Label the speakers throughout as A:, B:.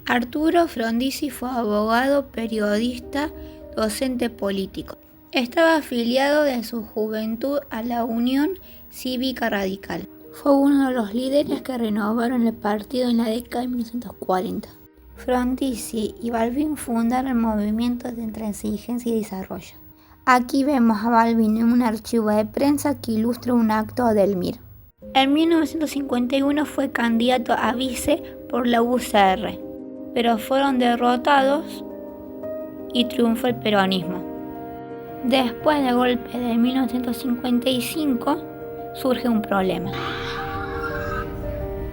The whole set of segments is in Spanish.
A: Arturo Frondizi fue abogado, periodista, docente político. Estaba afiliado de su juventud a la Unión Cívica Radical. Fue uno de los líderes que renovaron el partido en la década de 1940. Frondizi y Balbín fundaron el movimiento de Intransigencia y Desarrollo. Aquí vemos a Balbín en un archivo de prensa que ilustra un acto del MIR. En 1951 fue candidato a vice por la UCR, pero fueron derrotados y triunfó el peronismo. Después del golpe de 1955 surge un problema.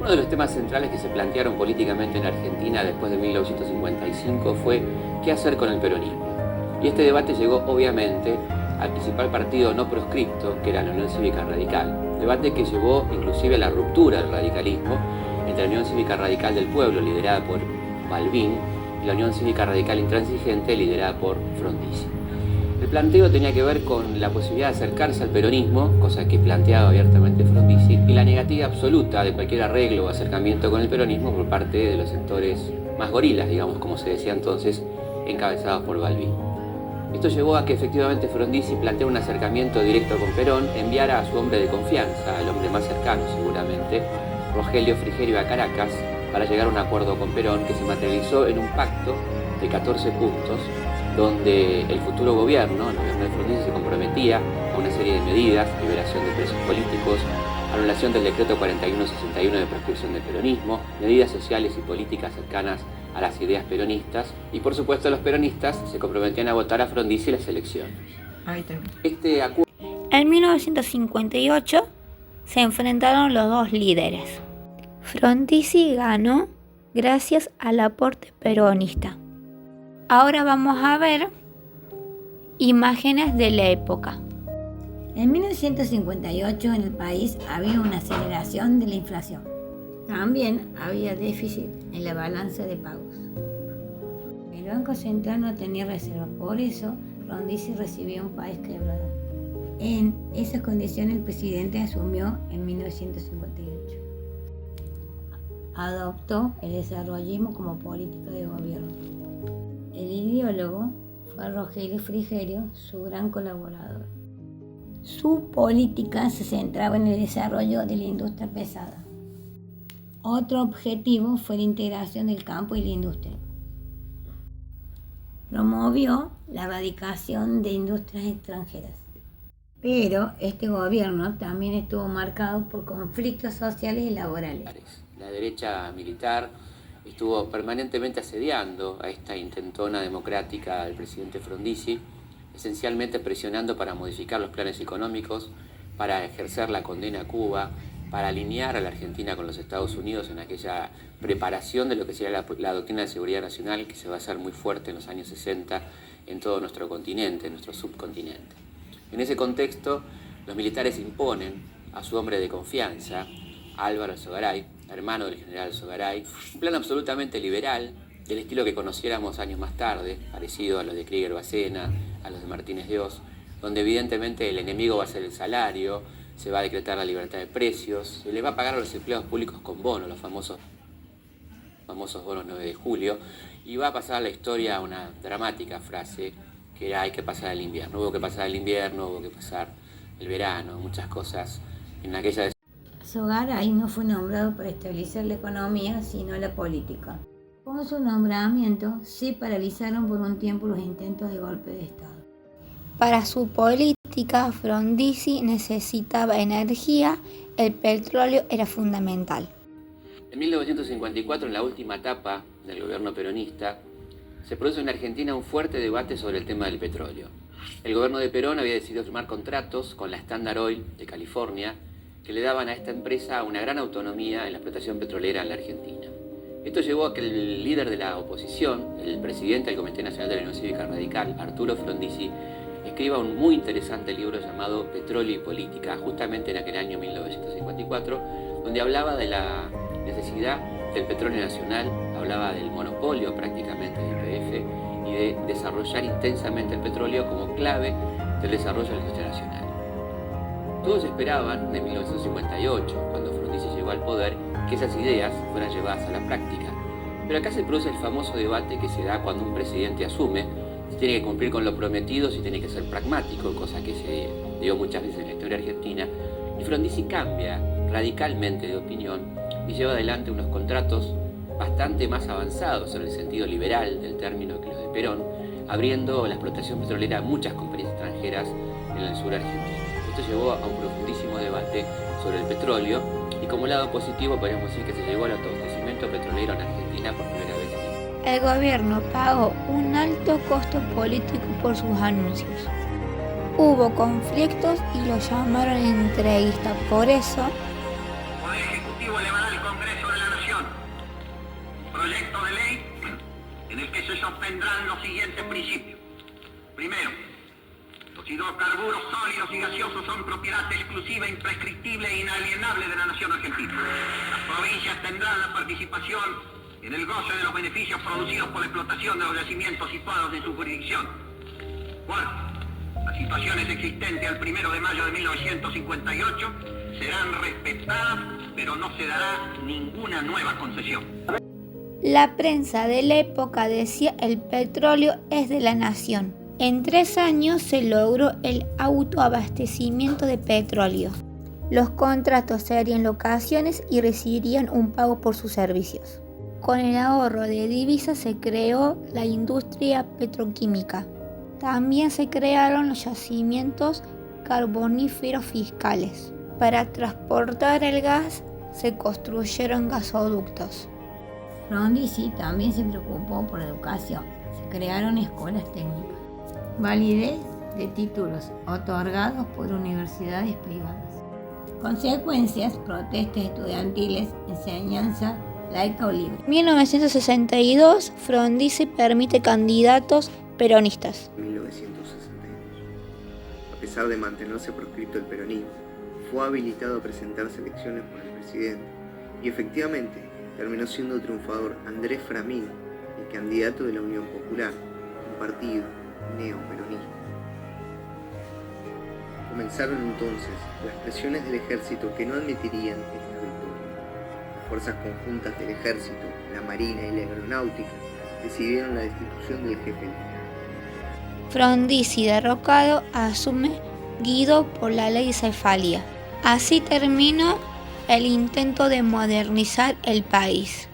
B: Uno de los temas centrales que se plantearon políticamente en Argentina después de 1955 fue qué hacer con el peronismo. Y este debate llegó obviamente al principal partido no proscripto, que era la Unión Cívica Radical. Debate que llevó inclusive a la ruptura del radicalismo entre la Unión Cívica Radical del Pueblo, liderada por Balbín, y la Unión Cívica Radical Intransigente, liderada por Frondizi. El planteo tenía que ver con la posibilidad de acercarse al peronismo, cosa que planteaba abiertamente Frondizi, y la negativa absoluta de cualquier arreglo o acercamiento con el peronismo por parte de los sectores más gorilas, digamos, como se decía entonces, encabezados por Balbín. Esto llevó a que efectivamente Frondizi planteara un acercamiento directo con Perón, enviara a su hombre de confianza, el hombre más cercano seguramente, Rogelio Frigerio, a Caracas, para llegar a un acuerdo con Perón que se materializó en un pacto de 14 puntos, donde el futuro gobierno, el gobierno de Frondizi, se comprometía a una serie de medidas: liberación de presos políticos, anulación del decreto 4161 de proscripción del peronismo, medidas sociales y políticas cercanas a las ideas peronistas, y por supuesto los peronistas se comprometían a votar a Frondizi en las elecciones. Este acuerdo...
A: En 1958 se enfrentaron los dos líderes. Frondizi ganó gracias al aporte peronista. Ahora vamos a ver imágenes de la época.
C: En 1958 en el país había una aceleración de la inflación. También había déficit en la balanza de pagos. El Banco Central no tenía reserva, por eso Frondizi recibió un país quebrado. En esas condiciones el presidente asumió en 1958. Adoptó el desarrollismo como política de gobierno. El ideólogo fue Rogelio Frigerio, su gran colaborador. Su política se centraba en el desarrollo de la industria pesada. Otro objetivo fue la integración del campo y la industria. Promovió la erradicación de industrias extranjeras. Pero este gobierno también estuvo marcado por conflictos sociales y laborales.
B: La derecha militar estuvo permanentemente asediando a esta intentona democrática del presidente Frondizi, esencialmente presionando para modificar los planes económicos, para ejercer la condena a Cuba, para alinear a la Argentina con los Estados Unidos en aquella preparación de lo que sería la doctrina de seguridad nacional, que se va a hacer muy fuerte en los años 60 en todo nuestro continente, en nuestro subcontinente. En ese contexto, los militares imponen a su hombre de confianza, Álvaro Alzogaray, hermano del general Alzogaray, un plan absolutamente liberal, del estilo que conociéramos años más tarde, parecido a los de Krieger Bacena, a los de Martínez de Oz, donde evidentemente el enemigo va a ser el salario, se va a decretar la libertad de precios, se le va a pagar a los empleados públicos con bonos, los famosos bonos 9 de julio, y va a pasar a la historia una dramática frase que era: hay que pasar el invierno. Hubo que pasar el invierno, hubo que pasar el verano, muchas cosas en aquella...
C: Alzogaray no fue nombrado para estabilizar la economía, sino la política. Con su nombramiento se paralizaron por un tiempo los intentos de golpe de Estado.
A: Para su política, Frondizi necesitaba energía, el petróleo era fundamental.
B: En 1954, en la última etapa del gobierno peronista, se produce en Argentina un fuerte debate sobre el tema del petróleo. El gobierno de Perón había decidido firmar contratos con la Standard Oil de California que le daban a esta empresa una gran autonomía en la explotación petrolera en la Argentina. Esto llevó a que el líder de la oposición, el presidente del Comité Nacional de la Unión Cívica Radical, Arturo Frondizi, escriba un muy interesante libro llamado Petróleo y Política, justamente en aquel año 1954, donde hablaba de la necesidad del petróleo nacional, hablaba del monopolio prácticamente del YPF y de desarrollar intensamente el petróleo como clave del desarrollo de la industria nacional. Todos esperaban, en 1958, cuando Frondizi llegó al poder, que esas ideas fueran llevadas a la práctica. Pero acá se produce el famoso debate que se da cuando un presidente asume, si tiene que cumplir con lo prometido, si tiene que ser pragmático, cosa que se dio muchas veces en la historia argentina. Y Frondizi cambia radicalmente de opinión y lleva adelante unos contratos bastante más avanzados en el sentido liberal del término que los de Perón, abriendo la explotación petrolera a muchas compañías extranjeras en el sur argentino. Esto llevó a un profundísimo debate sobre el petróleo y como lado positivo podríamos decir que se llegó al autoabastecimiento petrolero en Argentina por primera vez.
A: El gobierno pagó un alto costo político por sus anuncios. Hubo conflictos y lo llamaron entreguista. Por eso,
D: El Poder Ejecutivo elevará al Congreso de la Nación un proyecto de ley en el que se sostendrán los siguientes principios. Primero, los hidrocarburos sólidos y gaseosos son propiedad exclusiva, imprescriptible e inalienable de la nación argentina. Las provincias tendrán la participación en el goce de los beneficios producidos por la explotación de los yacimientos situados en su jurisdicción. Cuarto, las situaciones existentes al 1 de mayo de 1958 serán respetadas, pero no se dará ninguna nueva concesión.
A: la prensa de la época decía el petróleo es de la nación. En 3 años se logró el autoabastecimiento de petróleo. Los contratos se harían locaciones y recibirían un pago por sus servicios. Con el ahorro de divisas se creó la industria petroquímica. También se crearon los yacimientos carboníferos fiscales. Para transportar el gas se construyeron gasoductos.
C: Frondizi también se preocupó por la educación. Se crearon escuelas técnicas. Validez de títulos otorgados por universidades privadas. Consecuencias, protestas estudiantiles, enseñanza laica o libre.
A: En 1962, Frondizi permite candidatos peronistas.
E: 1962. A pesar de mantenerse proscripto el peronismo, fue habilitado a presentarse a elecciones por el presidente y efectivamente terminó siendo triunfador Andrés Framín, el candidato de la Unión Popular, un partido neoperonista. Comenzaron entonces las presiones del ejército que no admitirían esta victoria. Las fuerzas conjuntas del ejército, la marina y la aeronáutica decidieron la destitución del jefe militar.
A: Frondizi, derrocado, asume Guido por la ley de cefalía. Así terminó el intento de modernizar el país.